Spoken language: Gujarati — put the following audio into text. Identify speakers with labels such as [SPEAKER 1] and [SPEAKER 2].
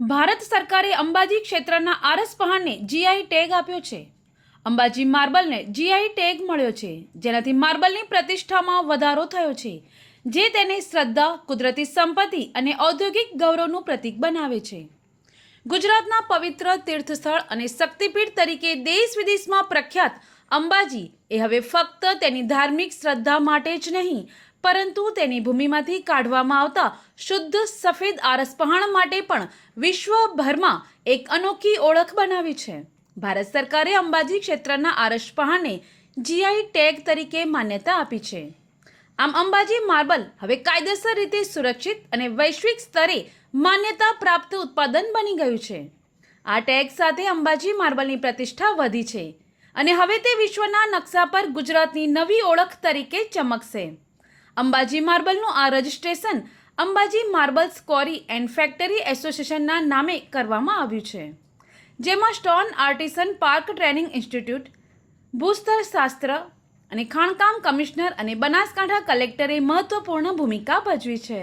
[SPEAKER 1] ભારત સરકારે અંબાજી ક્ષેત્રના આરસ પહાણને જીઆઈ ટેગ આપ્યો છે. અંબાજી માર્બલને જીઆઈ ટેગ મળ્યો છે, જેનાથી માર્બલની પ્રતિષ્ઠામાં વધારો થયો છે, જે તેને શ્રદ્ધા, કુદરતી સંપત્તિ અને ઔદ્યોગિક ગૌરવનું પ્રતીક બનાવે છે. ગુજરાતના પવિત્ર તીર્થસ્થળ અને શક્તિપીઠ તરીકે દેશ વિદેશમાં પ્રખ્યાત અંબાજી એ હવે ફક્ત તેની ધાર્મિક શ્રદ્ધા માટે જ નહીં, પરંતુ તેની ભૂમિમાંથી કાઢવામાં આવતા શુદ્ધ સફેદ આરસ પહાણ માટે પણ વિશ્વભરમાં એક અનોખી ઓળખ બનાવી છે. ભારત સરકારે અંબાજી ક્ષેત્રના આરસ પહાણને જીઆઈ ટેગ તરીકે માન્યતા આપી છે. આમ અંબાજી માર્બલ હવે કાયદેસર રીતે સુરક્ષિત અને વૈશ્વિક સ્તરે માન્યતા પ્રાપ્ત ઉત્પાદન બની ગયું છે. આ ટેગ સાથે અંબાજી માર્બલની પ્રતિષ્ઠા વધી છે અને હવે તે વિશ્વના નકશા પર ગુજરાતની નવી ઓળખ તરીકે ચમકશે. અંબાજી માર્બલનું આ registration Ambaji marbles quarry and factory એસોસિએશનના નામે કરવામાં આવ્યું છે, જેમાં સ્ટોન આર્ટિસન પાર્ક ટ્રેનિંગ ઇન્સ્ટિટ્યૂટ, ભૂસ્તર શાસ્ત્ર અને ખાણકામ કમિશનર અને બનાસકાંઠા કલેક્ટરે મહત્વપૂર્ણ ભૂમિકા ભજવી છે.